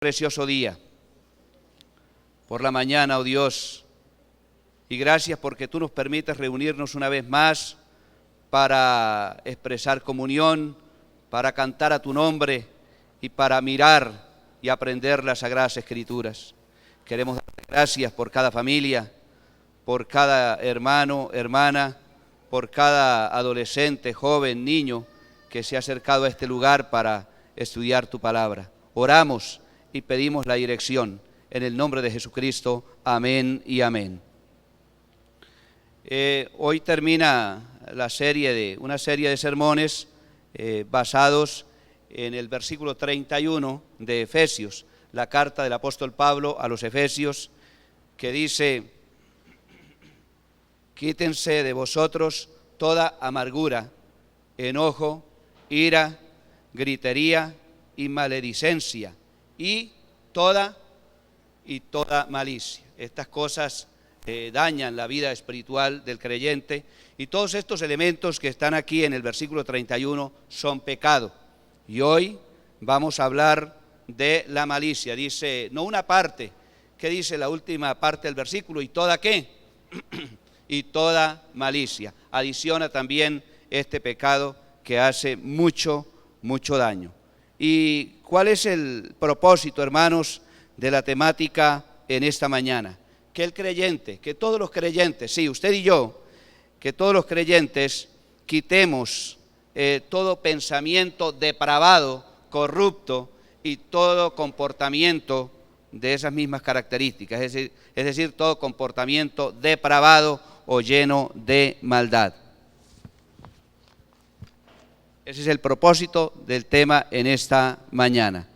Precioso día, por la mañana, oh Dios, y gracias porque tú nos permites reunirnos una vez más para expresar comunión, para cantar a tu nombre y para mirar y aprender las Sagradas Escrituras. Queremos darte gracias por cada familia, por cada hermano, hermana, por cada adolescente, joven, niño que se ha acercado a este lugar para estudiar tu palabra. Oramos y pedimos la dirección en el nombre de Jesucristo. Amén y amén. Hoy termina una serie de sermones basados en el versículo 31 de Efesios, la carta del apóstol Pablo a los Efesios, que dice: quítense de vosotros toda amargura, enojo, ira, gritería y maledicencia, y toda malicia. Estas cosas dañan la vida espiritual del creyente, y todos estos elementos que están aquí en el versículo 31 son pecado. Y hoy vamos a hablar de la malicia. Dice, no una parte, ¿qué dice la última parte del versículo? ¿Y toda qué? Y toda malicia. Adiciona también este pecado que hace mucho daño. ¿Y cuál es el propósito, hermanos, de la temática en esta mañana? Que el creyente, que todos los creyentes, sí, usted y yo, que todos los creyentes quitemos todo pensamiento depravado, corrupto y todo comportamiento de esas mismas características, es decir, todo comportamiento depravado o lleno de maldad. Ese es el propósito del tema en esta mañana.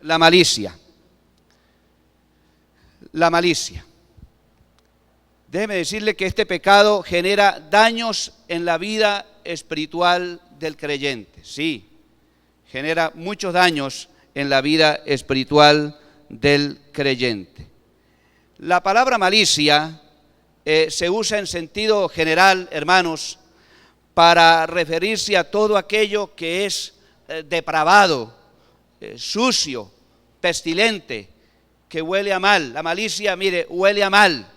La malicia. La malicia. Déjeme decirle que este pecado genera daños en la vida espiritual del creyente. Sí, genera muchos daños en la vida espiritual del creyente. La palabra malicia se usa en sentido general, hermanos, para referirse a todo aquello que es depravado, sucio, pestilente, que huele a mal. La malicia, mire, huele a mal,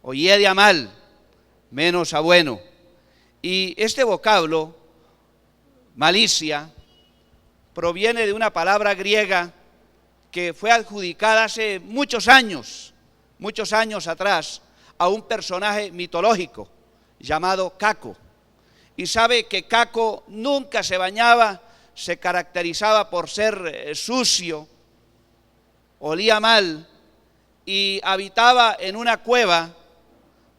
o hiede a mal, menos a bueno. Y este vocablo, malicia, proviene de una palabra griega que fue adjudicada hace muchos años atrás, a un personaje mitológico llamado Caco. Y sabe que Caco nunca se bañaba, se caracterizaba por ser sucio, olía mal y habitaba en una cueva,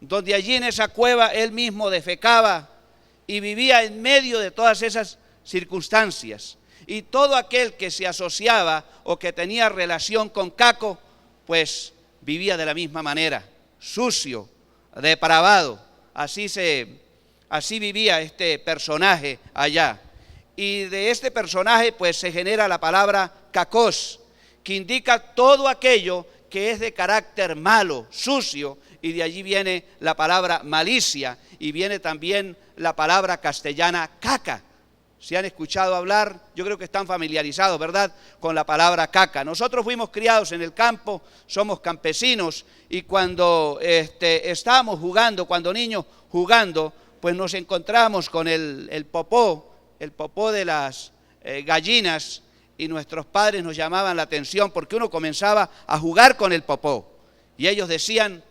donde allí en esa cueva él mismo defecaba y vivía en medio de todas esas circunstancias. Y todo aquel que se asociaba o que tenía relación con Caco, pues vivía de la misma manera, sucio, depravado. Así vivía este personaje allá. Y de este personaje pues se genera la palabra kakos, que indica todo aquello que es de carácter malo, sucio, y de allí viene la palabra malicia, y viene también la palabra castellana caca. Si han escuchado hablar, yo creo que están familiarizados, ¿verdad?, con la palabra caca. Nosotros fuimos criados en el campo, somos campesinos, y cuando estábamos jugando, cuando niños jugando, pues nos encontramos con el popó de las gallinas, y nuestros padres nos llamaban la atención porque uno comenzaba a jugar con el popó. Y ellos decían,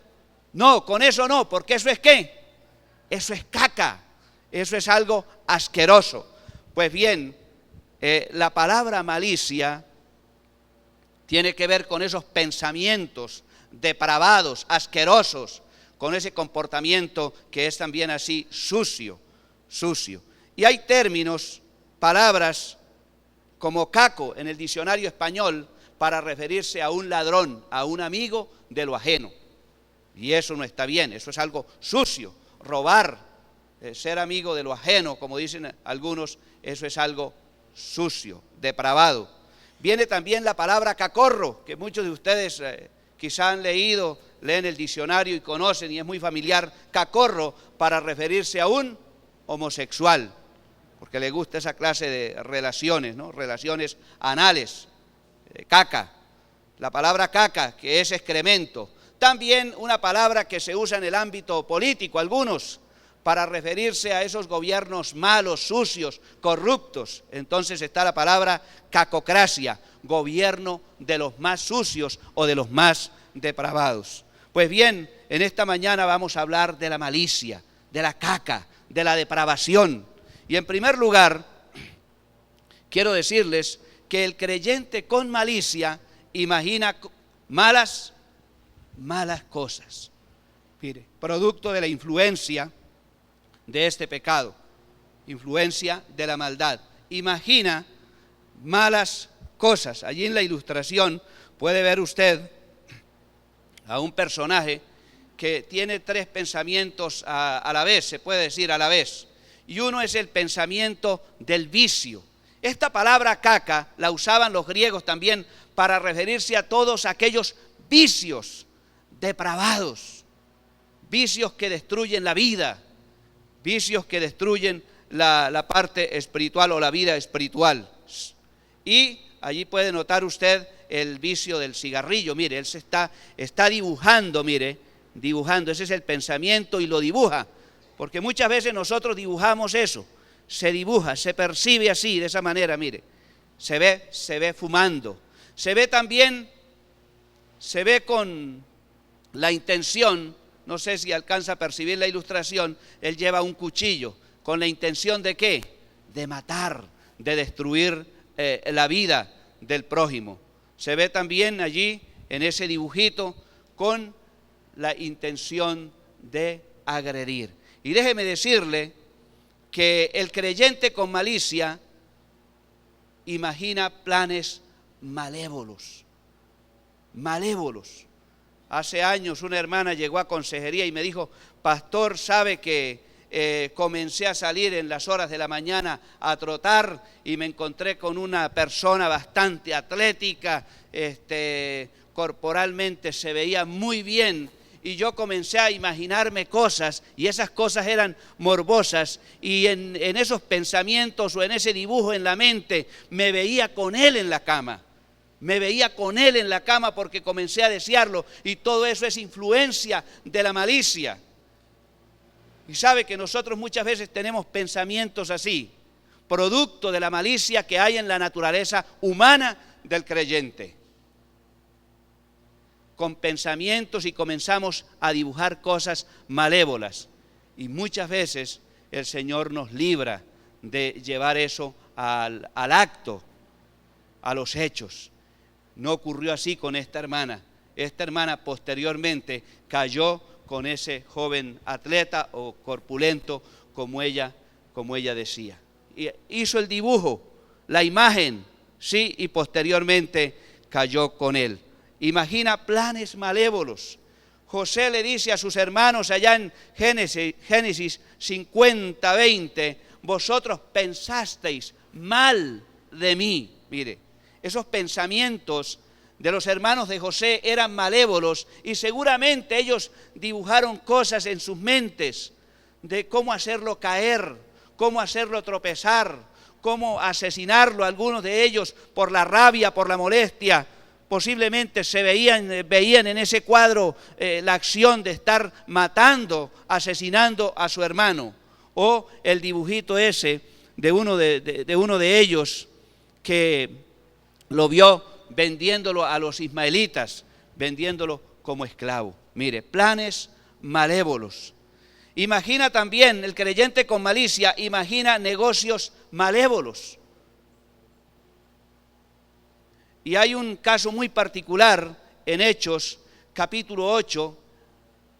no, con eso no, porque eso es ¿qué? Eso es caca, eso es algo asqueroso. Pues bien, la palabra malicia tiene que ver con esos pensamientos depravados, asquerosos, con ese comportamiento que es también así sucio. Y hay términos, palabras como caco en el diccionario español para referirse a un ladrón, a un amigo de lo ajeno. Y eso no está bien, eso es algo sucio. Robar, ser amigo de lo ajeno, como dicen algunos, eso es algo sucio, depravado. Viene también la palabra cacorro, que muchos de ustedes quizá han leído, leen el diccionario y conocen, y es muy familiar. Cacorro para referirse a un homosexual. porque le gusta esa clase de relaciones, ¿no? Relaciones anales, caca, la palabra caca, que es excremento. También una palabra que se usa en el ámbito político, algunos, para referirse a esos gobiernos malos, sucios, corruptos. Entonces está la palabra cacocracia, gobierno de los más sucios o de los más depravados. Pues bien, en esta mañana vamos a hablar de la malicia, de la caca, de la depravación. Y en primer lugar, quiero decirles que el creyente con malicia imagina malas cosas. Mire, producto de la influencia de este pecado, influencia de la maldad. Imagina malas cosas. Allí en la ilustración puede ver usted a un personaje que tiene tres pensamientos a la vez, se puede decir a la vez. Y uno es el pensamiento del vicio. Esta palabra caca la usaban los griegos también para referirse a todos aquellos vicios depravados, vicios que destruyen la vida, vicios que destruyen la parte espiritual o la vida espiritual. Y allí puede notar usted el vicio del cigarrillo. Mire, él se está dibujando, dibujando, ese es el pensamiento y lo dibuja. Porque muchas veces nosotros dibujamos eso, se dibuja, se percibe así, de esa manera, mire. Se ve fumando. Se ve también, se ve con la intención, no sé si alcanza a percibir la ilustración, él lleva un cuchillo. ¿Con la intención de qué? De matar, de destruir la vida del prójimo. Se ve también allí, en ese dibujito, con la intención de agredir. Y déjeme decirle que el creyente con malicia imagina planes malévolos. Hace años una hermana llegó a consejería y me dijo: pastor, ¿sabe que comencé a salir en las horas de la mañana a trotar y me encontré con una persona bastante atlética, corporalmente se veía muy bien? Y yo comencé a imaginarme cosas, y esas cosas eran morbosas, y en esos pensamientos o en ese dibujo en la mente me veía con él en la cama. Me veía con él en la cama porque comencé a desearlo, y todo eso es influencia de la malicia. Y sabe que nosotros muchas veces tenemos pensamientos así, producto de la malicia que hay en la naturaleza humana del creyente. Con pensamientos y comenzamos a dibujar cosas malévolas. Y muchas veces el Señor nos libra de llevar eso al acto, a los hechos. No ocurrió así con esta hermana. Esta hermana posteriormente cayó con ese joven atleta o corpulento, como ella decía. Y hizo el dibujo, la imagen, sí, y posteriormente cayó con él. Imagina planes malévolos. José le dice a sus hermanos allá en Génesis 50:20, vosotros pensasteis mal de mí. Mire, esos pensamientos de los hermanos de José eran malévolos y seguramente ellos dibujaron cosas en sus mentes de cómo hacerlo caer, cómo hacerlo tropezar, cómo asesinarlo, algunos de ellos por la rabia, por la molestia. Posiblemente veían en ese cuadro la acción de estar matando, asesinando a su hermano. O el dibujito ese de uno de ellos que lo vio vendiéndolo a los ismaelitas, vendiéndolo como esclavo. Mire, planes malévolos. Imagina también, el creyente con malicia, imagina negocios malévolos. Y hay un caso muy particular en Hechos, capítulo 8,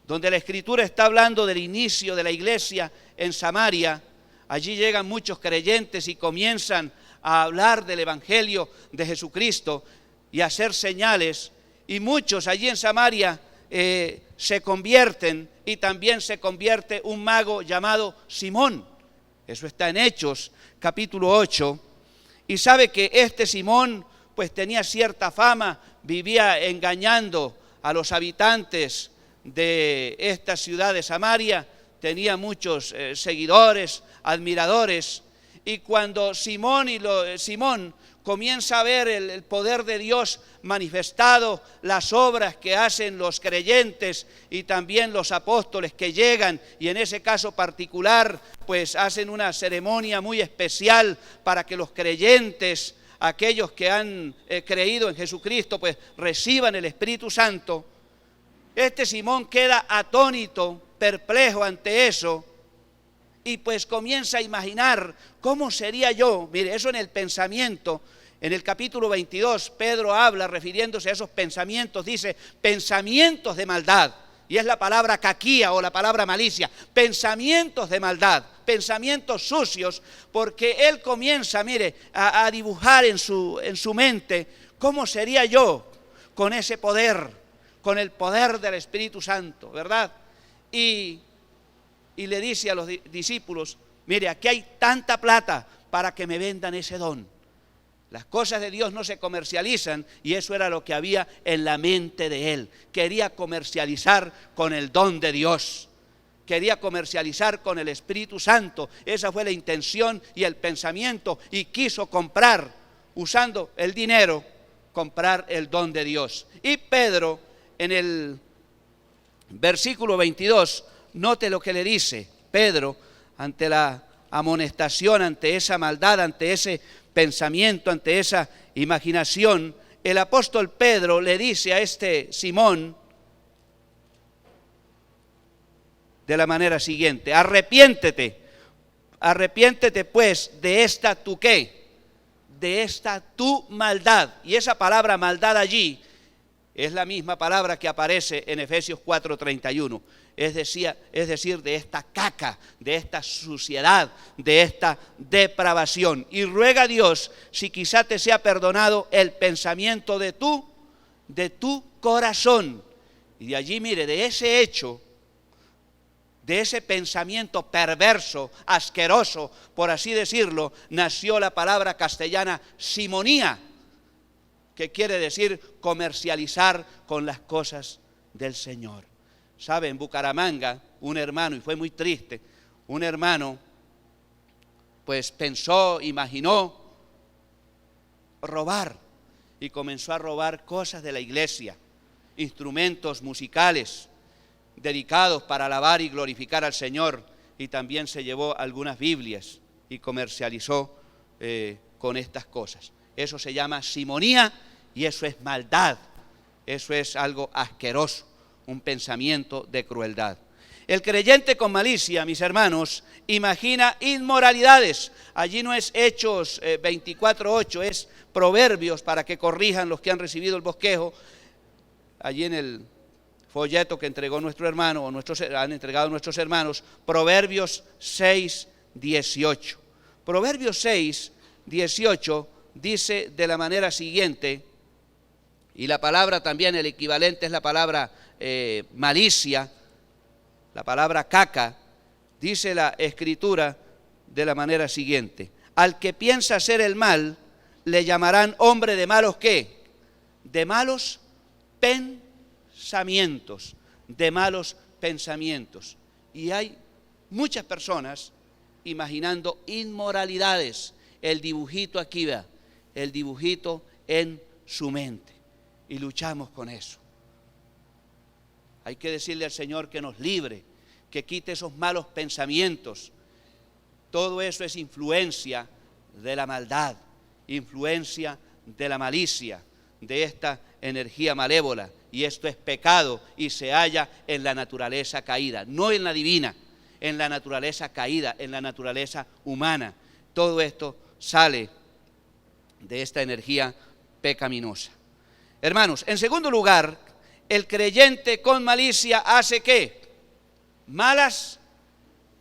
donde la Escritura está hablando del inicio de la iglesia en Samaria. Allí llegan muchos creyentes y comienzan a hablar del Evangelio de Jesucristo y a hacer señales. Y muchos allí en Samaria se convierten, y también se convierte un mago llamado Simón. Eso está en Hechos, capítulo 8. Y sabe que este Simón pues tenía cierta fama, vivía engañando a los habitantes de esta ciudad de Samaria, tenía muchos seguidores, admiradores, Y cuando Simón comienza a ver el poder de Dios manifestado, las obras que hacen los creyentes y también los apóstoles que llegan, y en ese caso particular, pues hacen una ceremonia muy especial para que los creyentes, aquellos que han creído en Jesucristo, pues reciban el Espíritu Santo. Este Simón queda atónito, perplejo ante eso, y pues comienza a imaginar cómo sería yo. Mire, eso en el pensamiento. En el capítulo 22, Pedro habla, refiriéndose a esos pensamientos, dice, pensamientos de maldad. Y es la palabra caquía o la palabra malicia. Pensamientos de maldad, pensamientos sucios, porque él comienza, mire, a dibujar en su mente cómo sería yo con ese poder, con el poder del Espíritu Santo, ¿verdad? Y le dice a los discípulos, mire, aquí hay tanta plata para que me vendan ese don. Las cosas de Dios no se comercializan, y eso era lo que había en la mente de él. Quería comercializar con el don de Dios, quería comercializar con el Espíritu Santo. Esa fue la intención y el pensamiento, y quiso comprar, usando el dinero, comprar el don de Dios. Y Pedro, en el versículo 22, note lo que le dice Pedro ante la amonestación, ante esa maldad, ante ese pensamiento, ante esa imaginación. El apóstol Pedro le dice a este Simón de la manera siguiente: arrepiéntete pues de esta tu ¿qué? De esta tu maldad. Y esa palabra maldad allí es la misma palabra que aparece en Efesios 4:31. Es decir, de esta caca, de esta suciedad, de esta depravación. Y ruega a Dios si quizá te sea perdonado el pensamiento de tu corazón. Y de allí, mire, de ese hecho, de ese pensamiento perverso, asqueroso, por así decirlo, nació la palabra castellana simonía, que quiere decir comercializar con las cosas del Señor. ¿Sabe? En Bucaramanga, un hermano, y fue muy triste, un hermano, pues pensó, imaginó robar, y comenzó a robar cosas de la iglesia, instrumentos musicales dedicados para alabar y glorificar al Señor, y también se llevó algunas Biblias y comercializó con estas cosas. Eso se llama simonía, y eso es maldad, eso es algo asqueroso, un pensamiento de crueldad. El creyente con malicia, mis hermanos, imagina inmoralidades. Allí no es Hechos 24:8, es Proverbios, para que corrijan los que han recibido el bosquejo. Allí en el folleto que entregó nuestro hermano, o han entregado nuestros hermanos, Proverbios 6:18. Proverbios 6:18 dice de la manera siguiente, y la palabra también, el equivalente es la palabra malicia, la palabra caca. Dice la Escritura de la manera siguiente: al que piensa hacer el mal, le llamarán hombre de malos ¿qué? De malos pensamientos, de malos pensamientos. Y hay muchas personas imaginando inmoralidades. El dibujito aquí va, el dibujito en su mente, y luchamos con eso. Hay que decirle al Señor que nos libre, que quite esos malos pensamientos. Todo eso es influencia de la maldad, influencia de la malicia, de esta energía malévola. Y esto es pecado, y se halla en la naturaleza caída, no en la divina, en la naturaleza caída, en la naturaleza humana. Todo esto sale de esta energía pecaminosa. Hermanos, en segundo lugar, el creyente con malicia hace ¿qué? Malas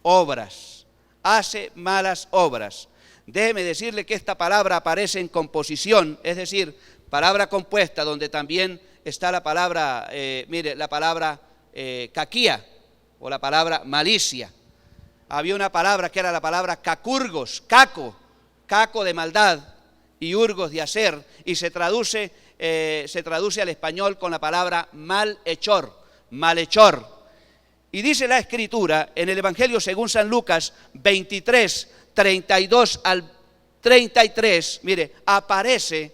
obras. Hace malas obras. Déjeme decirle que esta palabra aparece en composición, es decir, palabra compuesta, donde también está la palabra, la palabra caquía, o la palabra malicia. Había una palabra que era la palabra cacurgos, caco de maldad, y urgos de hacer, y se traduce al español con la palabra malhechor. Y dice la Escritura en el Evangelio según San Lucas 23, 32 al 33, mire, aparece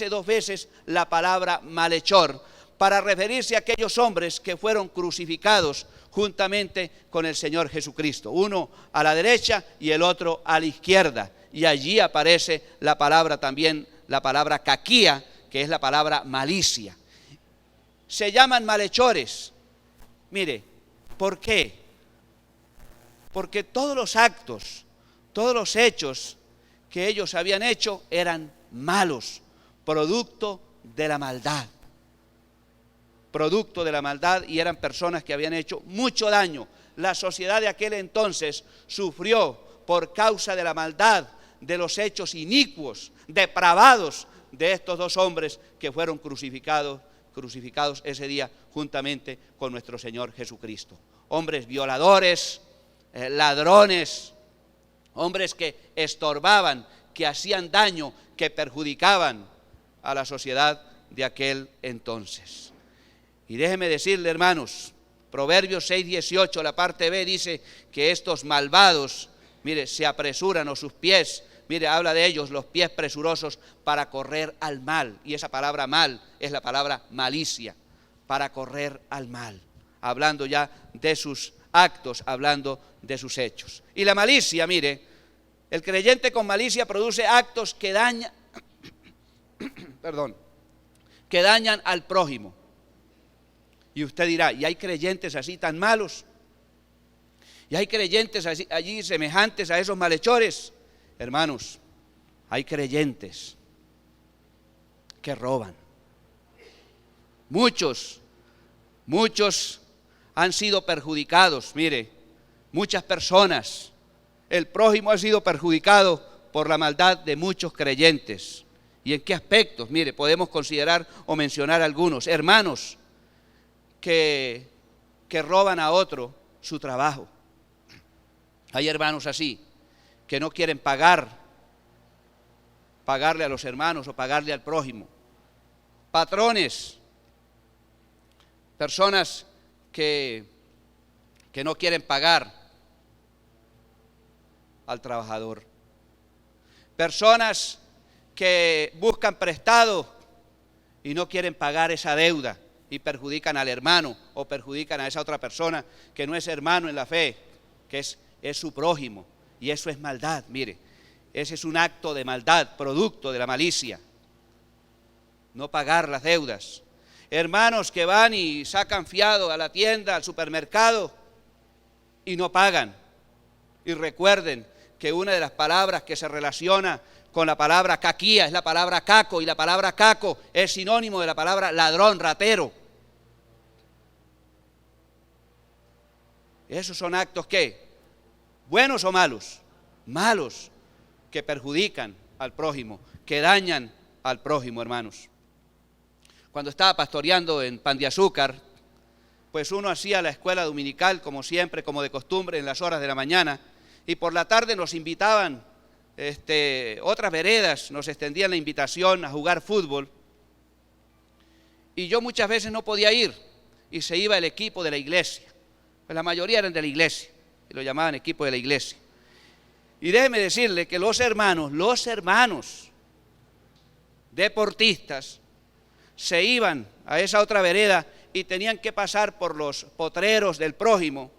2 veces la palabra malhechor para referirse a aquellos hombres que fueron crucificados juntamente con el Señor Jesucristo, uno a la derecha y el otro a la izquierda. Y allí aparece la palabra también, la palabra caquía, que es la palabra malicia. Se llaman malhechores. Mire, ¿por qué? Porque todos los actos, todos los hechos que ellos habían hecho eran malos, producto de la maldad. Producto de la maldad, y eran personas que habían hecho mucho daño. La sociedad de aquel entonces sufrió por causa de la maldad, de los hechos inicuos, depravados de estos 2 hombres que fueron crucificados ese día juntamente con nuestro Señor Jesucristo. Hombres violadores, ladrones, hombres que estorbaban, que hacían daño, que perjudicaban a la sociedad de aquel entonces. Y déjeme decirle, hermanos, Proverbios 6:18, la parte B, dice que estos malvados, mire, se apresuran, o sus pies, mire, habla de ellos, los pies presurosos para correr al mal. Y esa palabra mal es la palabra malicia, para correr al mal. Hablando ya de sus actos, hablando de sus hechos. Y la malicia, mire, el creyente con malicia produce actos que dañan, que dañan al prójimo. Y usted dirá, ¿y hay creyentes así tan malos? ¿Y hay creyentes allí semejantes a esos malhechores? Hermanos, hay creyentes que roban. Muchos han sido perjudicados. Mire, muchas personas, el prójimo ha sido perjudicado por la maldad de muchos creyentes. ¿Y en qué aspectos? Mire, podemos considerar o mencionar algunos. Hermanos que roban a otro su trabajo. Hay hermanos así, que no quieren pagarle a los hermanos o pagarle al prójimo. Patrones, personas que no quieren pagar al trabajador. Personas que buscan prestado y no quieren pagar esa deuda y perjudican al hermano o perjudican a esa otra persona que no es hermano en la fe, que es su prójimo. Y eso es maldad, mire, ese es un acto de maldad, producto de la malicia. No pagar las deudas. Hermanos que van y sacan fiado a la tienda, al supermercado y no pagan. Y recuerden que una de las palabras que se relaciona con la palabra caquía es la palabra caco, y la palabra caco es sinónimo de la palabra ladrón, ratero. Esos son actos ¿qué? ¿Buenos o malos? Malos, que perjudican al prójimo, que dañan al prójimo, hermanos. Cuando estaba pastoreando en Pan de Azúcar, pues uno hacía la escuela dominical como siempre, como de costumbre, en las horas de la mañana, y por la tarde nos invitaban, otras veredas nos extendían la invitación a jugar fútbol, y yo muchas veces no podía ir, y se iba el equipo de la iglesia. Pues la mayoría eran de la iglesia, y lo llamaban equipo de la iglesia. Y déjeme decirle que los hermanos deportistas se iban a esa otra vereda y tenían que pasar por los potreros del prójimo,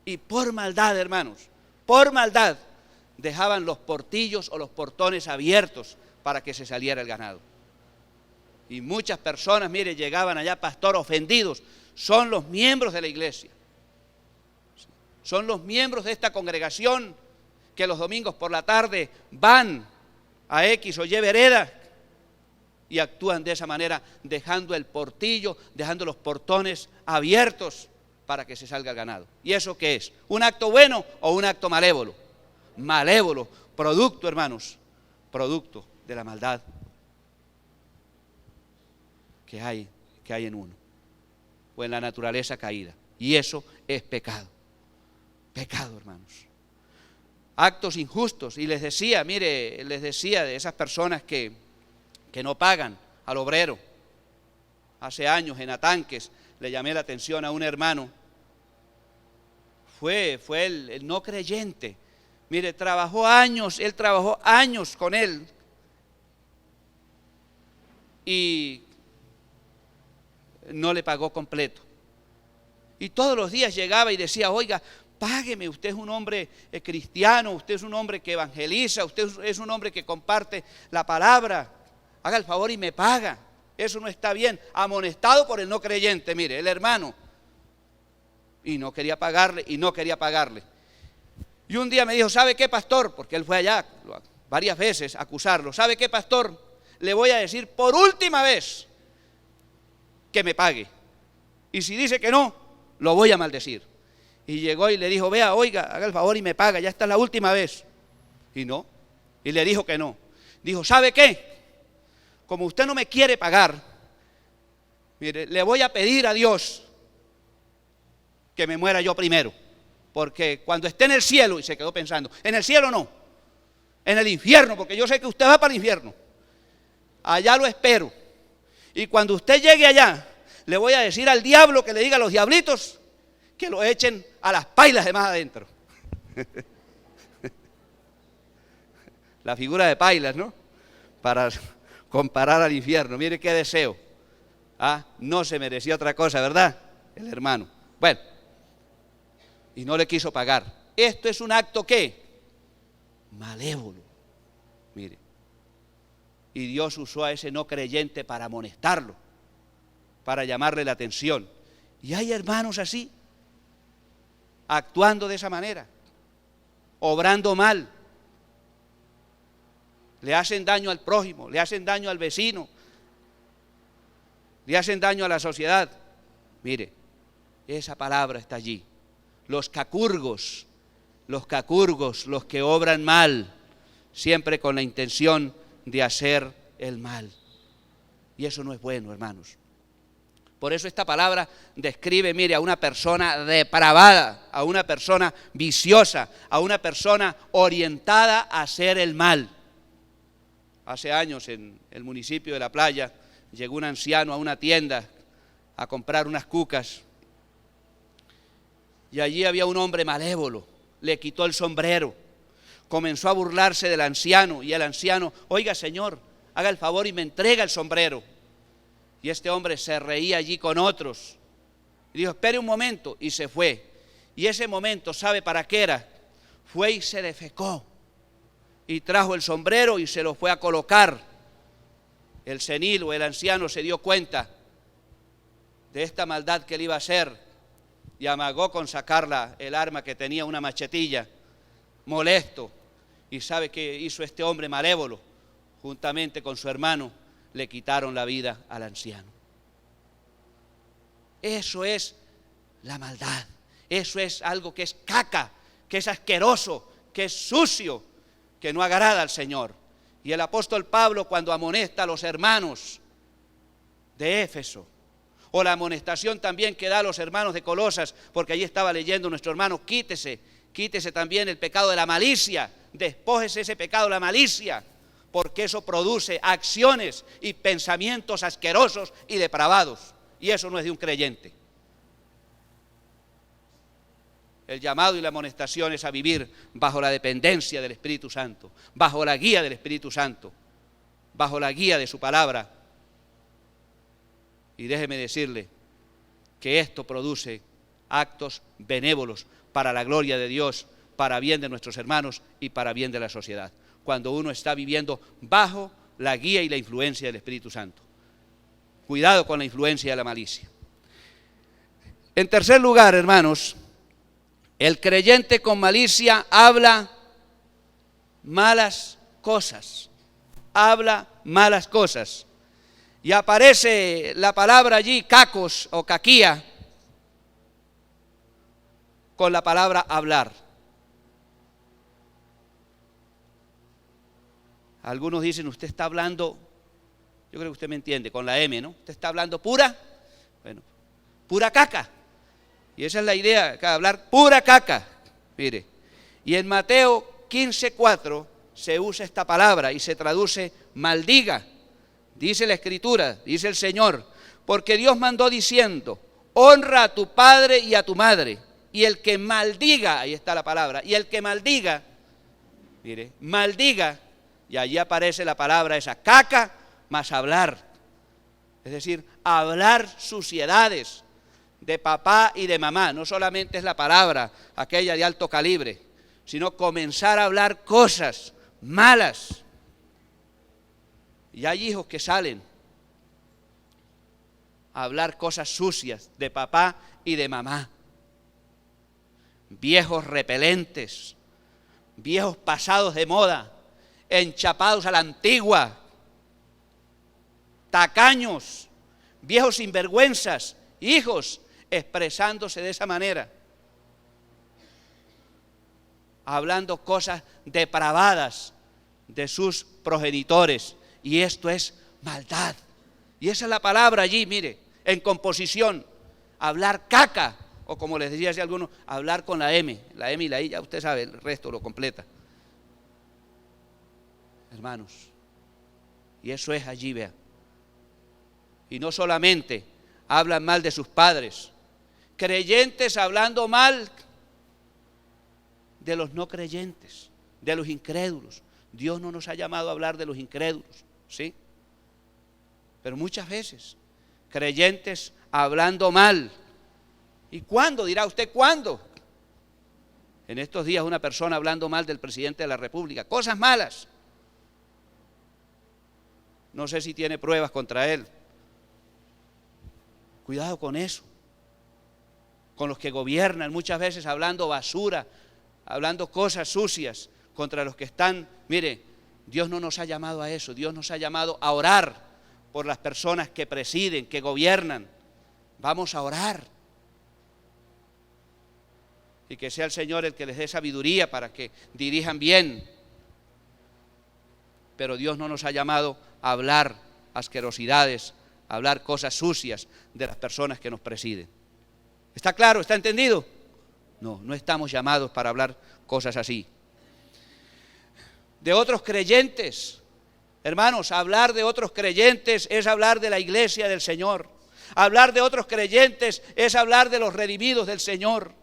y por maldad, hermanos, por maldad, dejaban los portillos o los portones abiertos para que se saliera el ganado. Y muchas personas, mire, llegaban allá, pastor, ofendidos. Son los miembros de la iglesia, son los miembros de esta congregación que los domingos por la tarde van a X o Y vereda y actúan de esa manera, dejando el portillo, dejando los portones abiertos para que se salga el ganado. ¿Y eso qué es? ¿Un acto bueno o un acto malévolo? Malévolo, producto, hermanos, producto de la maldad que hay en uno, o en la naturaleza caída. Y eso es pecado. Pecado, hermanos. Actos injustos. Y les decía, mire, de esas personas que no pagan al obrero. Hace años en Atanques le llamé la atención a un hermano. Fue el no creyente, Mire, él trabajó años con él. Y no le pagó completo. Y todos los días llegaba y decía, oiga, págueme, usted es un hombre cristiano, usted es un hombre que evangeliza, usted es un hombre que comparte la palabra, haga el favor y me paga. Eso no está bien. Amonestado por el no creyente, mire, el hermano. Y no quería pagarle, y no quería pagarle. Y un día me dijo, ¿sabe qué, pastor? Porque él fue allá varias veces a acusarlo. ¿Sabe qué, pastor? Le voy a decir por última vez que me pague. Y si dice que no, lo voy a maldecir. Y llegó y le dijo, vea, oiga, haga el favor y me paga, ya esta es la última vez. Y no, y le dijo que no. Dijo, ¿sabe qué? Como usted no me quiere pagar, mire, le voy a pedir a Dios que me muera yo primero. Porque cuando esté en el cielo, y se quedó pensando, en el cielo no, en el infierno, porque yo sé que usted va para el infierno. Allá lo espero. Y cuando usted llegue allá, le voy a decir al diablo que le diga a los diablitos que lo echen a las pailas de más adentro. La figura de pailas, ¿no? Para comparar al infierno. Mire qué deseo. No se merecía otra cosa, ¿verdad? El hermano. Bueno, y no le quiso pagar. Esto es un acto, ¿qué? Malévolo. Mire. Y Dios usó a ese no creyente para amonestarlo, para llamarle la atención. Y hay hermanos así, actuando de esa manera, obrando mal. Le hacen daño al prójimo, le hacen daño al vecino, le hacen daño a la sociedad. Mire, esa palabra está allí. Los cacurgos, los que obran mal, siempre con la intención de hacer el mal. Y eso no es bueno, hermanos. Por eso esta palabra describe, mire, a una persona depravada, a una persona viciosa, a una persona orientada a hacer el mal. Hace años en el municipio de La Playa llegó un anciano a una tienda a comprar unas cucas y allí había un hombre malévolo, le quitó el sombrero, comenzó a burlarse del anciano y el anciano, oiga señor, haga el favor y me entrega el sombrero. Y este hombre se reía allí con otros y dijo, espere un momento, y se fue. Y ese momento, ¿sabe para qué era? Fue y se defecó y trajo el sombrero y se lo fue a colocar. El senil o el anciano se dio cuenta de esta maldad que él iba a hacer y amagó con sacarla el arma que tenía, una machetilla, molesto. ¿Y sabe qué hizo este hombre malévolo? Juntamente con su hermano le quitaron la vida al anciano. Eso es la maldad. Eso es algo que es caca, que es asqueroso, que es sucio, que no agrada al Señor. Y el apóstol Pablo, cuando amonesta a los hermanos de Éfeso, o la amonestación también que da a los hermanos de Colosas, porque allí estaba leyendo nuestro hermano, quítese también el pecado de la malicia, despójese ese pecado de la malicia, porque eso produce acciones y pensamientos asquerosos y depravados, y eso no es de un creyente. El llamado y la amonestación es a vivir bajo la dependencia del Espíritu Santo, bajo la guía del Espíritu Santo, bajo la guía de su palabra. Y déjeme decirle que esto produce actos benévolos para la gloria de Dios, para bien de nuestros hermanos y para bien de la sociedad, cuando uno está viviendo bajo la guía y la influencia del Espíritu Santo. Cuidado con la influencia de la malicia. En tercer lugar, hermanos, el creyente con malicia habla malas cosas. Habla malas cosas. Y aparece la palabra allí, cacos o caquía, con la palabra hablar. Algunos dicen, usted está hablando, yo creo que usted me entiende, con la M, ¿no? Usted está hablando pura caca. Y esa es la idea, hablar pura caca. Mire, y en Mateo 15:4 se usa esta palabra y se traduce maldiga. Dice la Escritura, dice el Señor, porque Dios mandó diciendo, honra a tu padre y a tu madre, y el que maldiga, ahí está la palabra, y el que maldiga Mire, maldiga, y allí aparece la palabra esa, caca más hablar. Es decir, hablar suciedades de papá y de mamá. No solamente es la palabra, aquella de alto calibre, sino comenzar a hablar cosas malas. Y hay hijos que salen a hablar cosas sucias de papá y de mamá. Viejos repelentes, viejos pasados de moda, enchapados a la antigua, tacaños, viejos sinvergüenzas, hijos expresándose de esa manera, hablando cosas depravadas de sus progenitores, y esto es maldad. Y esa es la palabra allí, mire, en composición, hablar caca, o como les decía hace algunos, hablar con la M y la I, ya usted sabe, el resto lo completa. Hermanos, y eso es allí, vea. Y no solamente hablan mal de sus padres, creyentes hablando mal de los no creyentes, de los incrédulos. Dios no nos ha llamado a hablar de los incrédulos, ¿sí? Pero muchas veces, creyentes hablando mal. ¿Y cuándo? Dirá usted, ¿cuándo? En estos días una persona hablando mal del presidente de la República, cosas malas. No sé si tiene pruebas contra él. Cuidado con eso. Con los que gobiernan, muchas veces hablando basura, hablando cosas sucias contra los que están. Mire, Dios no nos ha llamado a eso. Dios nos ha llamado a orar por las personas que presiden, que gobiernan. Vamos a orar. Y que sea el Señor el que les dé sabiduría para que dirijan bien. Pero Dios no nos ha llamado a hablar asquerosidades, a hablar cosas sucias de las personas que nos presiden. ¿Está claro? ¿Está entendido? No, no estamos llamados para hablar cosas así. De otros creyentes, hermanos, hablar de otros creyentes es hablar de la iglesia del Señor. Hablar de otros creyentes es hablar de los redimidos del Señor.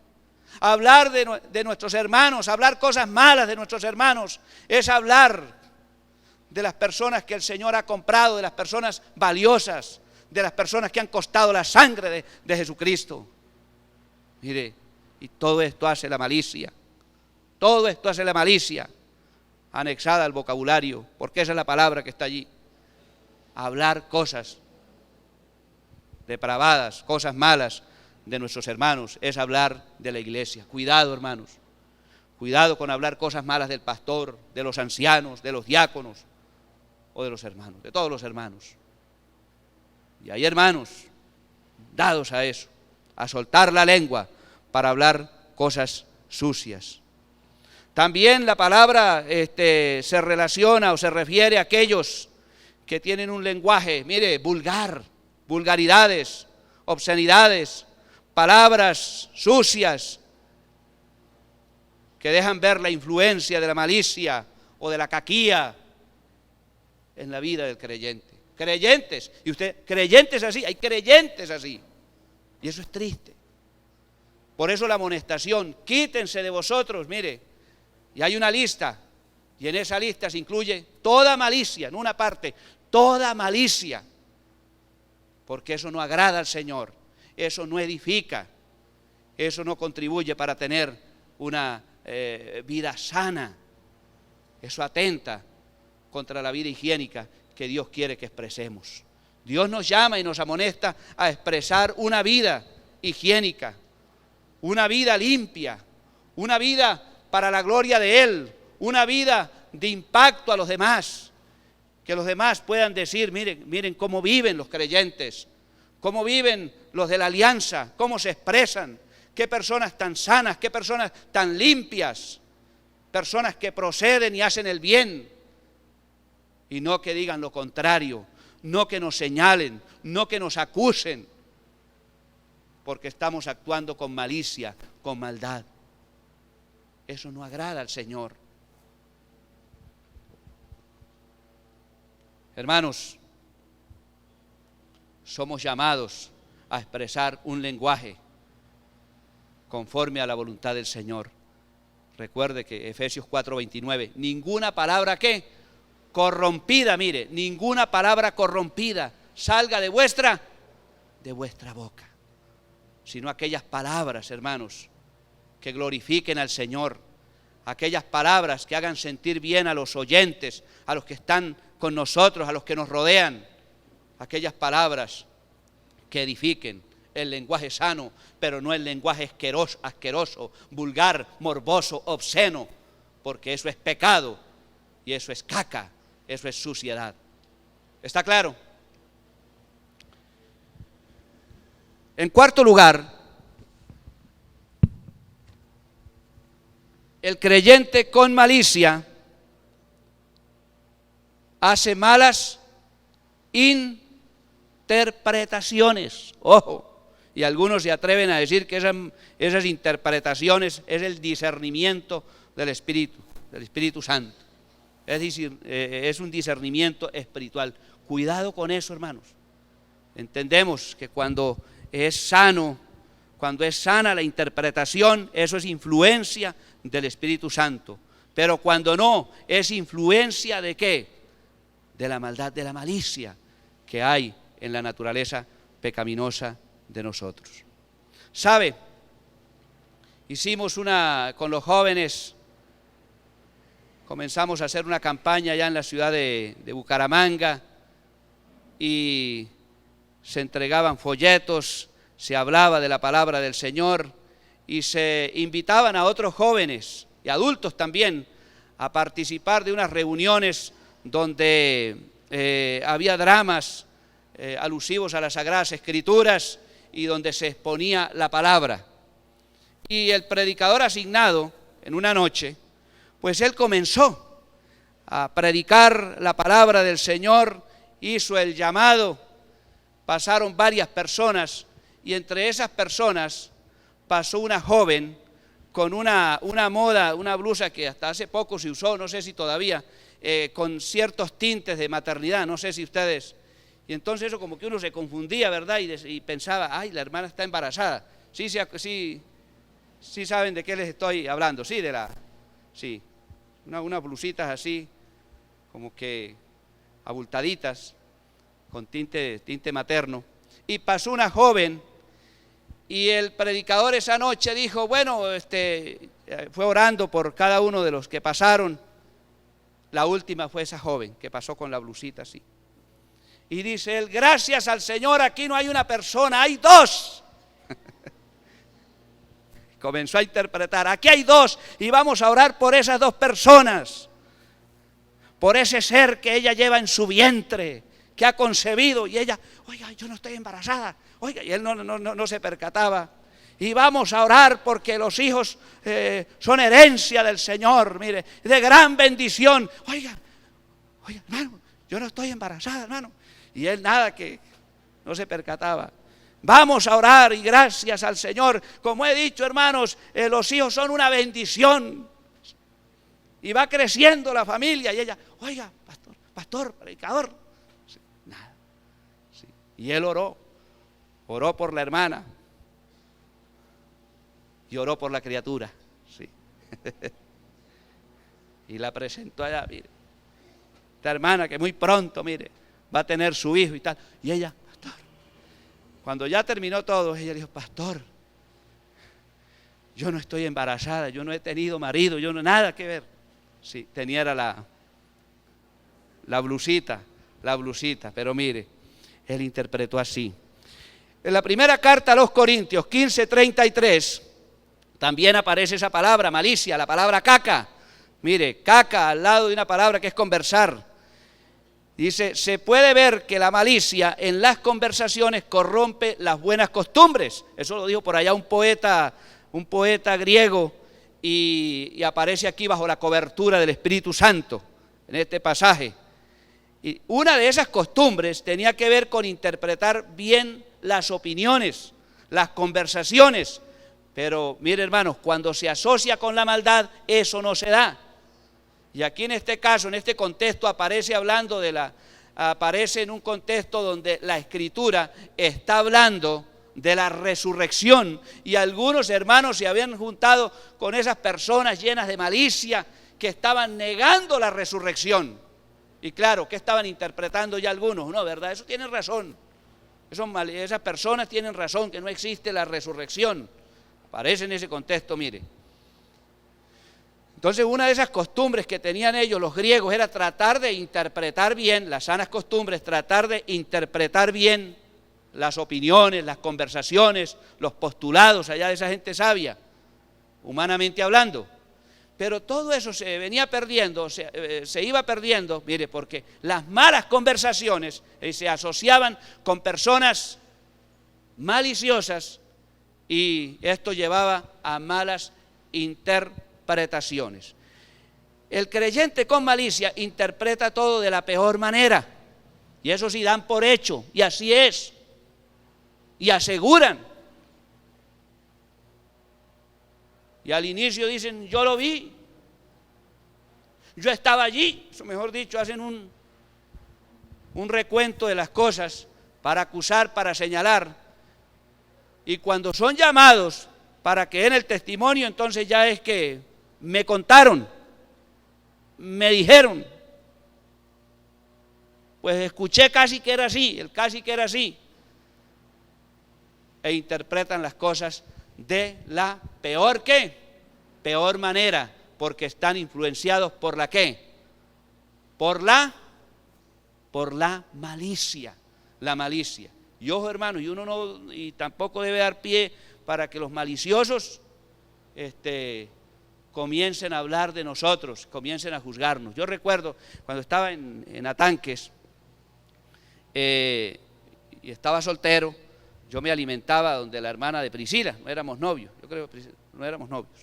Hablar de nuestros hermanos, hablar cosas malas de nuestros hermanos, es hablar de las personas que el Señor ha comprado, de las personas valiosas, de las personas que han costado la sangre de Jesucristo. Mire, y todo esto hace la malicia. Todo esto hace la malicia, anexada al vocabulario, porque esa es la palabra que está allí. Hablar cosas depravadas, cosas malas de nuestros hermanos, es hablar de la iglesia. Cuidado, hermanos. Cuidado con hablar cosas malas del pastor, de los ancianos, de los diáconos o de los hermanos, de todos los hermanos. Y hay hermanos dados a eso, a soltar la lengua para hablar cosas sucias. También la palabra se relaciona o se refiere a aquellos que tienen un lenguaje, mire, vulgar, vulgaridades, obscenidades, palabras sucias que dejan ver la influencia de la malicia o de la caquía en la vida del creyente. Creyentes, y usted, creyentes así, hay creyentes así, y eso es triste. Por eso la amonestación, quítense de vosotros, mire, y hay una lista, y en esa lista se incluye toda malicia, en una parte, toda malicia, porque eso no agrada al Señor, eso no edifica, eso no contribuye para tener una vida sana, eso atenta contra la vida higiénica que Dios quiere que expresemos. Dios nos llama y nos amonesta a expresar una vida higiénica, una vida limpia, una vida para la gloria de Él, una vida de impacto a los demás, que los demás puedan decir, miren cómo viven los creyentes, cómo viven los de la alianza, cómo se expresan, qué personas tan sanas, qué personas tan limpias, personas que proceden y hacen el bien, y no que digan lo contrario, no que nos señalen, no que nos acusen, porque estamos actuando con malicia, con maldad. Eso no agrada al Señor. Hermanos, somos llamados a expresar un lenguaje conforme a la voluntad del Señor, Recuerde que Efesios 4:29, ninguna palabra ¿qué? Corrompida, mire, ninguna palabra corrompida salga de vuestra boca, sino aquellas palabras, hermanos, que glorifiquen al Señor, aquellas palabras que hagan sentir bien a los oyentes, a los que están con nosotros, a los que nos rodean, aquellas palabras que edifiquen, el lenguaje sano, pero no el lenguaje asqueroso, vulgar, morboso, obsceno, porque eso es pecado y eso es caca, eso es suciedad. ¿Está claro? En cuarto lugar, el creyente con malicia hace malas interpretaciones. Ojo. Y algunos se atreven a decir que esas interpretaciones es el discernimiento del Espíritu Santo. Es decir, es un discernimiento espiritual. Cuidado con eso, hermanos. Entendemos que cuando es sana la interpretación, eso es influencia del Espíritu Santo. Pero cuando no, es influencia ¿de qué? De la maldad, de la malicia que hay en la naturaleza pecaminosa de nosotros. ¿Sabe? Hicimos con los jóvenes, comenzamos a hacer una campaña allá en la ciudad de Bucaramanga y se entregaban folletos, se hablaba de la palabra del Señor y se invitaban a otros jóvenes y adultos también a participar de unas reuniones donde había dramas alusivos a las Sagradas Escrituras y donde se exponía la palabra. Y el predicador asignado en una noche, pues él comenzó a predicar la palabra del Señor, hizo el llamado, pasaron varias personas y entre esas personas pasó una joven con una blusa que hasta hace poco se usó, no sé si todavía, con ciertos tintes de maternidad, no sé si ustedes. Y entonces eso como que uno se confundía, ¿verdad? Y pensaba, ay, la hermana está embarazada. Sí saben de qué les estoy hablando, sí, unas blusitas así, como que abultaditas, con tinte materno. Y pasó una joven y el predicador esa noche dijo, bueno, fue orando por cada uno de los que pasaron. La última fue esa joven que pasó con la blusita así. Y dice él, gracias al Señor, aquí no hay una persona, hay dos. Comenzó a interpretar, aquí hay dos y vamos a orar por esas dos personas, por ese ser que ella lleva en su vientre, que ha concebido y ella, oiga, yo no estoy embarazada, oiga, y él no se percataba. Y vamos a orar porque los hijos son herencia del Señor, mire, de gran bendición. Oiga, hermano, yo no estoy embarazada, hermano. Y él nada, que no se percataba. Vamos a orar y gracias al Señor. Como he dicho, hermanos, los hijos son una bendición. Y va creciendo la familia y ella, oiga, pastor, predicador. Sí, nada. Sí. Y él oró por la hermana. Y oró por la criatura. Sí. Y la presentó allá, mire. Esta hermana que muy pronto, mire, va a tener su hijo y tal. Y ella, pastor, cuando ya terminó todo, ella dijo, pastor, yo no estoy embarazada, yo no he tenido marido, yo no nada que ver. Sí, tenía la blusita, pero mire, él interpretó así. En la primera carta a los Corintios, 15:33, también aparece esa palabra, malicia, la palabra caca. Mire, caca al lado de una palabra que es conversar. Dice, se puede ver que la malicia en las conversaciones corrompe las buenas costumbres. Eso lo dijo por allá un poeta griego y aparece aquí bajo la cobertura del Espíritu Santo, en este pasaje. Y una de esas costumbres tenía que ver con interpretar bien las opiniones, las conversaciones. Pero mire, hermanos, cuando se asocia con la maldad, eso no se da. Y aquí en este caso, en este contexto, aparece en un contexto donde la Escritura está hablando de la resurrección, y algunos hermanos se habían juntado con esas personas llenas de malicia que estaban negando la resurrección. Y claro, ¿qué estaban interpretando ya algunos? No, ¿verdad? Eso tienen razón. Esas personas tienen razón, que no existe la resurrección. Aparece en ese contexto, mire. Entonces, una de esas costumbres que tenían ellos, los griegos, era tratar de interpretar bien, las sanas costumbres, tratar de interpretar bien las opiniones, las conversaciones, los postulados allá de esa gente sabia, humanamente hablando. Pero todo eso se venía perdiendo, se iba perdiendo, mire, porque las malas conversaciones se asociaban con personas maliciosas y esto llevaba a malas interpretaciones. El creyente con malicia interpreta todo de la peor manera, y eso sí dan por hecho, y así es, y aseguran. Y al inicio dicen, yo lo vi, yo estaba allí, eso mejor dicho, hacen un recuento de las cosas para acusar, para señalar. Y cuando son llamados para que den el testimonio, entonces ya es que me contaron, me dijeron, pues escuché casi que era así, el casi que era así, e interpretan las cosas de la peor manera, porque están influenciados por la ¿qué? Por la malicia, la malicia. Y ojo, hermano, y tampoco debe dar pie para que los maliciosos comiencen a hablar de nosotros, comiencen a juzgarnos. Yo recuerdo cuando estaba en Atanques y estaba soltero, yo me alimentaba donde la hermana de Priscila, no éramos novios, yo creo que no éramos novios.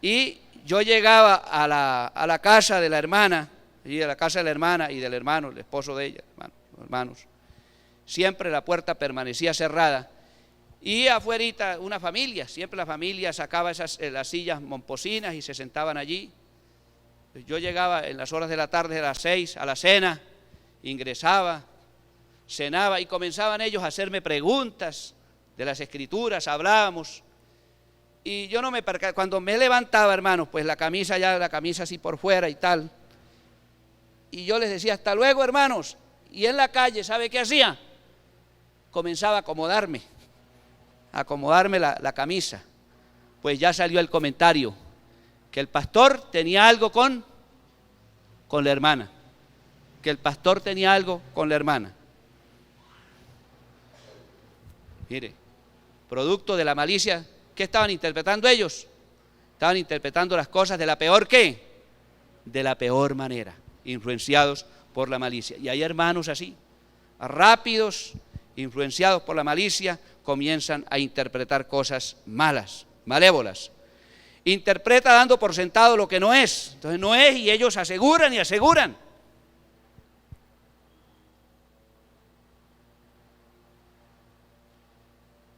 Y yo llegaba a la casa de la hermana, y a la casa de la hermana y del hermano, el esposo de ella, hermanos. Siempre la puerta permanecía cerrada. Y afuera una familia, siempre la familia sacaba las sillas momposinas y se sentaban allí. Yo llegaba en las horas de la tarde, a las 6, a la cena, ingresaba, cenaba y comenzaban ellos a hacerme preguntas de las escrituras, hablábamos. Y yo no me percataba, cuando me levantaba, hermanos, pues la camisa así por fuera y tal. Y yo les decía, hasta luego, hermanos. Y en la calle, ¿sabe qué hacía? Comenzaba a acomodarme la camisa. Pues ya salió el comentario, que el pastor tenía algo con la hermana. Que el pastor tenía algo con la hermana. Mire, producto de la malicia, ¿qué estaban interpretando ellos? Estaban interpretando las cosas de la peor ¿qué? De la peor manera, influenciados por la malicia. Y hay hermanos así, rápidos, influenciados por la malicia, comienzan a interpretar cosas malas, malévolas. Interpreta dando por sentado lo que no es. Entonces no es, y ellos aseguran y aseguran.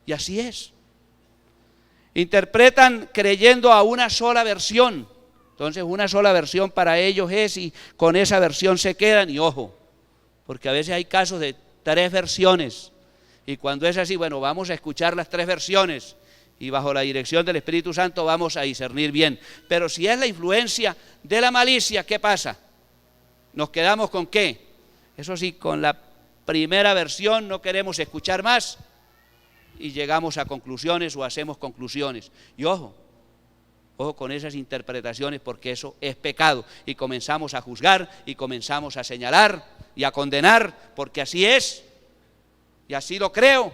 Y así es. Interpretan creyendo a una sola versión. Entonces una sola versión para ellos es, y con esa versión se quedan. Y ojo, porque a veces hay casos de 3 versiones. Y cuando es así, bueno, vamos a escuchar las 3 versiones. Y bajo la dirección del Espíritu Santo vamos a discernir bien. Pero si es la influencia de la malicia, ¿qué pasa? ¿Nos quedamos con qué? Eso sí, con la primera versión no queremos escuchar más. Y llegamos a conclusiones o hacemos conclusiones. Y ojo con esas interpretaciones, porque eso es pecado. Y comenzamos a juzgar y comenzamos a señalar y a condenar, porque así es. Y así lo creo.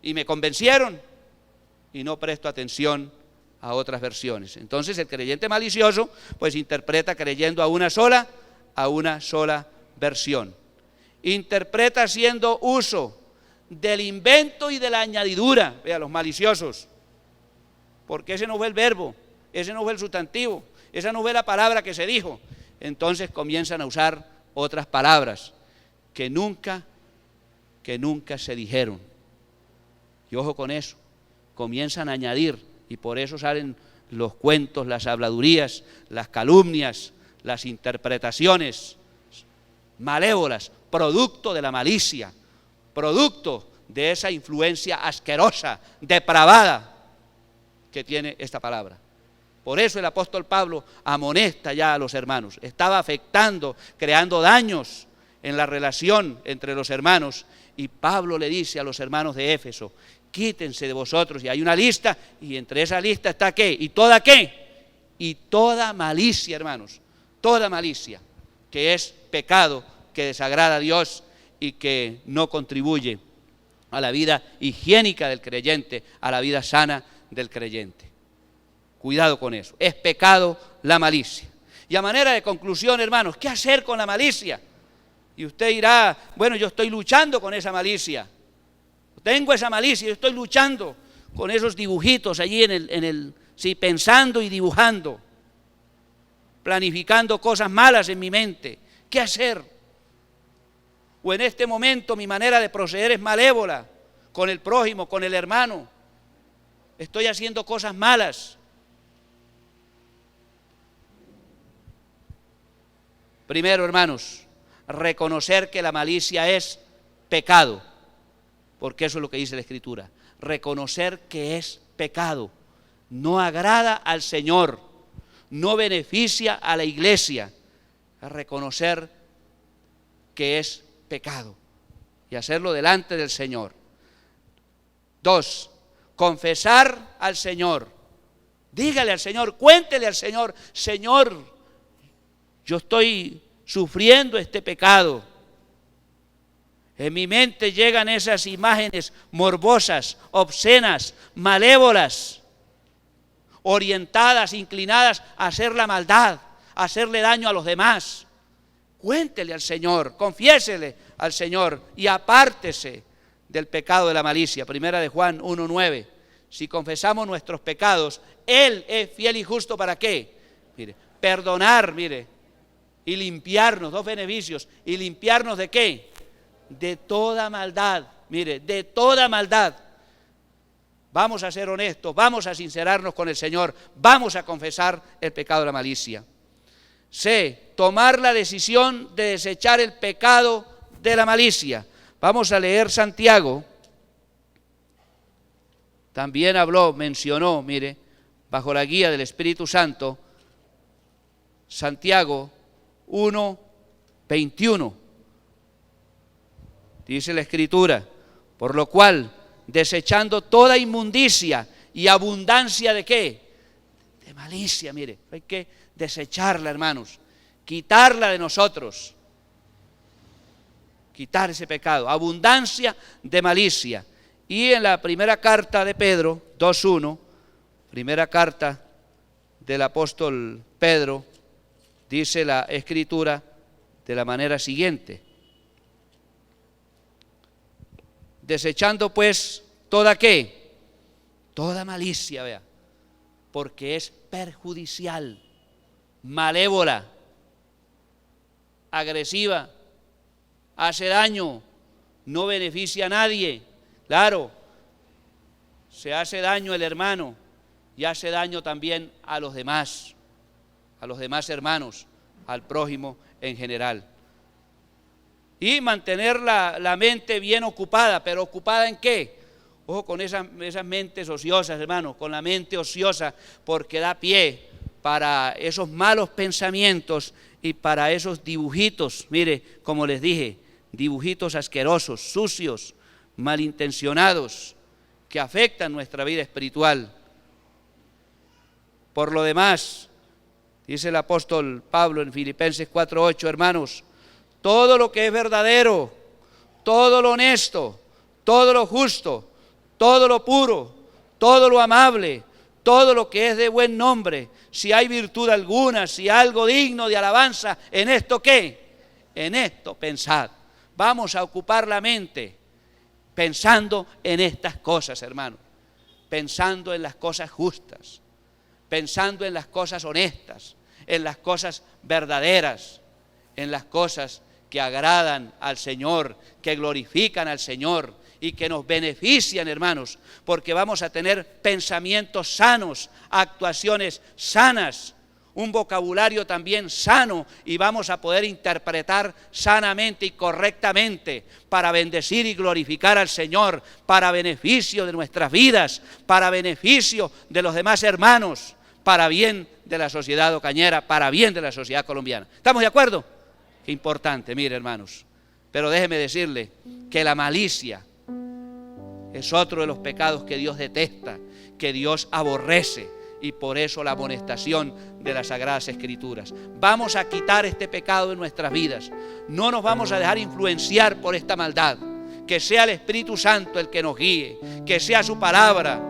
Y me convencieron. Y no presto atención a otras versiones. Entonces el creyente malicioso pues interpreta creyendo a una sola versión. Interpreta haciendo uso del invento y de la añadidura. Vea, los maliciosos, porque ese no fue el verbo, ese no fue el sustantivo, esa no fue la palabra que se dijo. Entonces comienzan a usar otras palabras que nunca se dijeron. Y ojo con eso, comienzan a añadir, y por eso salen los cuentos, las habladurías, las calumnias, las interpretaciones malévolas, producto de la malicia, producto de esa influencia asquerosa, depravada que tiene esta palabra. Por eso el apóstol Pablo amonesta ya a los hermanos. Estaba afectando, creando daños en la relación entre los hermanos. Y Pablo le dice a los hermanos de Éfeso, quítense de vosotros. Y hay una lista, y entre esa lista está ¿qué? ¿Y toda qué? Y toda malicia, hermanos. Toda malicia, que es pecado, que desagrada a Dios y que no contribuye a la vida higiénica del creyente, a la vida sana del creyente. Cuidado con eso. Es pecado la malicia. Y a manera de conclusión, hermanos, ¿qué hacer con la malicia? Y usted dirá, bueno, yo estoy luchando con esa malicia. Tengo esa malicia, yo estoy luchando con esos dibujitos allí sí, pensando y dibujando, planificando cosas malas en mi mente. ¿Qué hacer? O en este momento mi manera de proceder es malévola con el prójimo, con el hermano. Estoy haciendo cosas malas. Primero, hermanos, reconocer que la malicia es pecado, porque eso es lo que dice la Escritura. Reconocer que es pecado, no agrada al Señor, no beneficia a la iglesia. Reconocer que es pecado y hacerlo delante del Señor. 2, confesar al Señor. Dígale al Señor, cuéntele al Señor, Señor, yo estoy sufriendo este pecado. En mi mente llegan esas imágenes morbosas, obscenas, malévolas, orientadas, inclinadas a hacer la maldad, a hacerle daño a los demás. Cuéntele al Señor, confiésele al Señor y apártese del pecado de la malicia. Primera de Juan 1:9. Si confesamos nuestros pecados, Él es fiel y justo ¿para qué? Mire, perdonar, y limpiarnos, 2 beneficios, y limpiarnos ¿de qué? De toda maldad, de toda maldad. Vamos a ser honestos, vamos a sincerarnos con el Señor, vamos a confesar el pecado de la malicia. C, tomar la decisión de desechar el pecado de la malicia. Vamos a leer Santiago. También mencionó, bajo la guía del Espíritu Santo, Santiago 1:21. Dice la Escritura, por lo cual, desechando toda inmundicia y abundancia ¿de qué? De malicia, hay que desecharla, hermanos, quitarla de nosotros, quitar ese pecado, abundancia de malicia. Y en la primera carta de Pedro, 2:1, primera carta del apóstol Pedro, dice la Escritura de la manera siguiente: desechando pues toda ¿qué? Toda malicia, vea, porque es perjudicial, malévola, agresiva, hace daño, no beneficia a nadie. Claro, se hace daño el hermano y hace daño también a los demás hermanos, al prójimo en general. Y mantener la mente bien ocupada, pero ¿ocupada en qué? Ojo con esas mentes ociosas, hermanos, con la mente ociosa, porque da pie para esos malos pensamientos y para esos dibujitos, como les dije, dibujitos asquerosos, sucios, malintencionados, que afectan nuestra vida espiritual. Por lo demás, dice el apóstol Pablo en Filipenses 4:8, hermanos, todo lo que es verdadero, todo lo honesto, todo lo justo, todo lo puro, todo lo amable, todo lo que es de buen nombre, si hay virtud alguna, si hay algo digno de alabanza, ¿en esto qué? En esto pensad. Vamos a ocupar la mente pensando en estas cosas, hermanos, pensando en las cosas justas, pensando en las cosas honestas, en las cosas verdaderas, en las cosas que agradan al Señor, que glorifican al Señor y que nos benefician, hermanos, porque vamos a tener pensamientos sanos, actuaciones sanas, un vocabulario también sano, y vamos a poder interpretar sanamente y correctamente para bendecir y glorificar al Señor, para beneficio de nuestras vidas, para beneficio de los demás hermanos, para bien de la sociedad ocañera, para bien de la sociedad colombiana. ¿Estamos de acuerdo? Qué importante, mire, hermanos. Pero déjeme decirle que la malicia es otro de los pecados que Dios detesta, que Dios aborrece, y por eso la amonestación de las Sagradas Escrituras. Vamos a quitar este pecado de nuestras vidas. No nos vamos a dejar influenciar por esta maldad. Que sea el Espíritu Santo el que nos guíe, que sea su palabra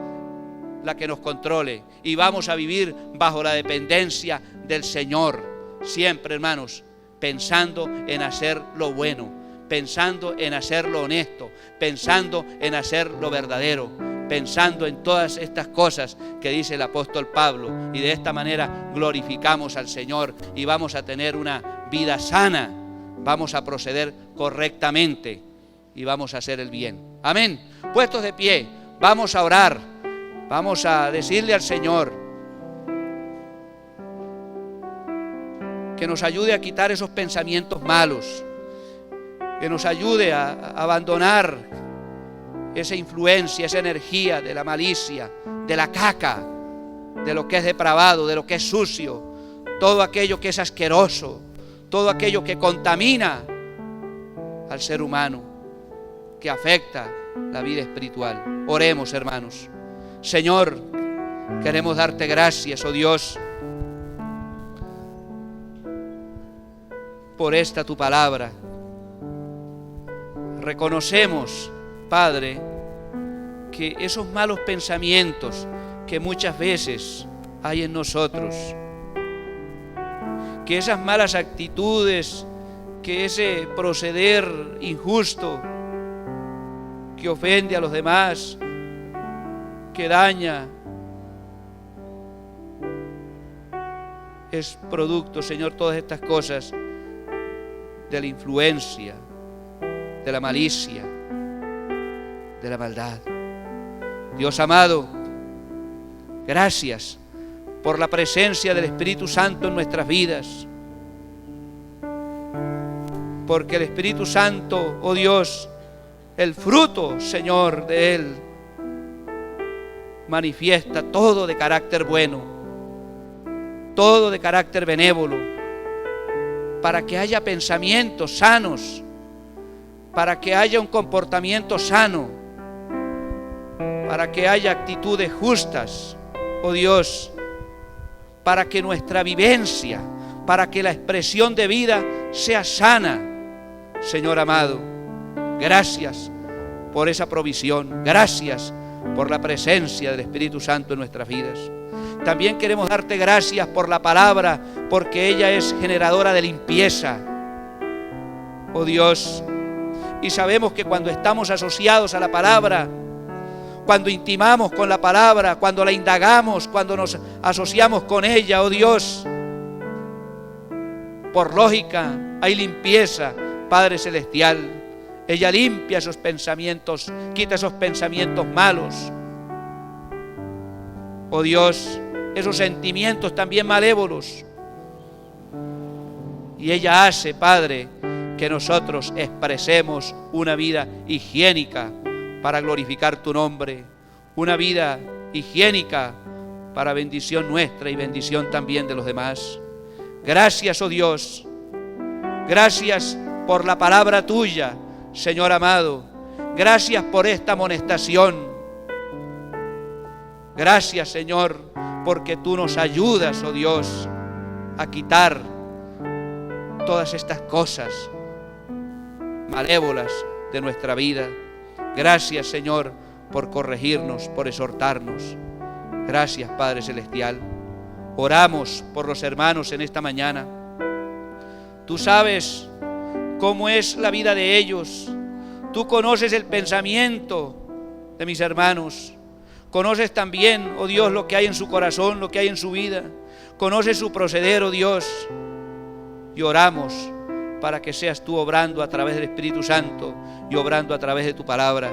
la que nos controle, y vamos a vivir bajo la dependencia del Señor. Siempre, hermanos, pensando en hacer lo bueno, pensando en hacer lo honesto, pensando en hacer lo verdadero, pensando en todas estas cosas que dice el apóstol Pablo, y de esta manera glorificamos al Señor y vamos a tener una vida sana, vamos a proceder correctamente y vamos a hacer el bien. Amén. Puestos de pie, vamos a orar, vamos a decirle al Señor que nos ayude a quitar esos pensamientos malos, que nos ayude a abandonar esa influencia, esa energía de la malicia, de la caca, de lo que es depravado, de lo que es sucio, todo aquello que es asqueroso, todo aquello que contamina al ser humano, que afecta la vida espiritual. Oremos, hermanos. Señor, queremos darte gracias, oh Dios, por esta tu palabra. Reconocemos, Padre, que esos malos pensamientos que muchas veces hay en nosotros, que esas malas actitudes, que ese proceder injusto que ofende a los demás, que daña, es producto, Señor, todas estas cosas de la influencia, de la malicia, de la maldad. Dios amado, gracias por la presencia del Espíritu Santo en nuestras vidas, porque el Espíritu Santo, oh Dios, el fruto, Señor, de Él manifiesta todo de carácter bueno, todo de carácter benévolo, para que haya pensamientos sanos, para que haya un comportamiento sano, para que haya actitudes justas, oh Dios, para que nuestra vivencia, para que la expresión de vida sea sana. Señor amado, gracias por esa provisión, gracias por la presencia del Espíritu Santo en nuestras vidas. También queremos darte gracias por la palabra, porque ella es generadora de limpieza, oh Dios, y sabemos que cuando estamos asociados a la palabra, cuando intimamos con la palabra, cuando la indagamos, cuando nos asociamos con ella, oh Dios, por lógica hay limpieza, Padre Celestial. Ella limpia esos pensamientos, quita esos pensamientos malos, oh Dios, esos sentimientos también malévolos. Y ella hace, Padre, que nosotros expresemos una vida higiénica para glorificar tu nombre, una vida higiénica para bendición nuestra y bendición también de los demás. Gracias, oh Dios, gracias por la palabra tuya, Señor amado, gracias por esta amonestación, gracias, Señor, porque tú nos ayudas, oh Dios, a quitar todas estas cosas malévolas de nuestra vida. Gracias, Señor, por corregirnos, por exhortarnos. Gracias, Padre Celestial. Oramos por los hermanos en esta mañana. Tú sabes cómo es la vida de ellos. Tú conoces el pensamiento de mis hermanos. Conoces también, oh Dios, lo que hay en su corazón, lo que hay en su vida. Conoces su proceder, oh Dios. Y oramos para que seas tú obrando a través del Espíritu Santo y obrando a través de tu palabra.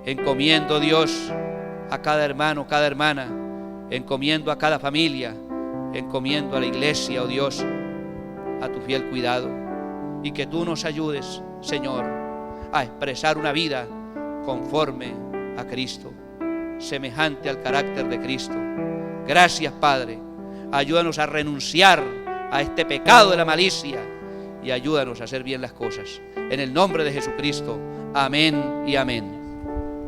Encomiendo, Dios, a cada hermano, cada hermana, encomiendo a cada familia, encomiendo a la iglesia, oh Dios, a tu fiel cuidado, y que tú nos ayudes, Señor, a expresar una vida conforme a Cristo, semejante al carácter de Cristo. Gracias, Padre. Ayúdanos a renunciar a este pecado de la malicia y ayúdanos a hacer bien las cosas. En el nombre de Jesucristo. Amén y amén.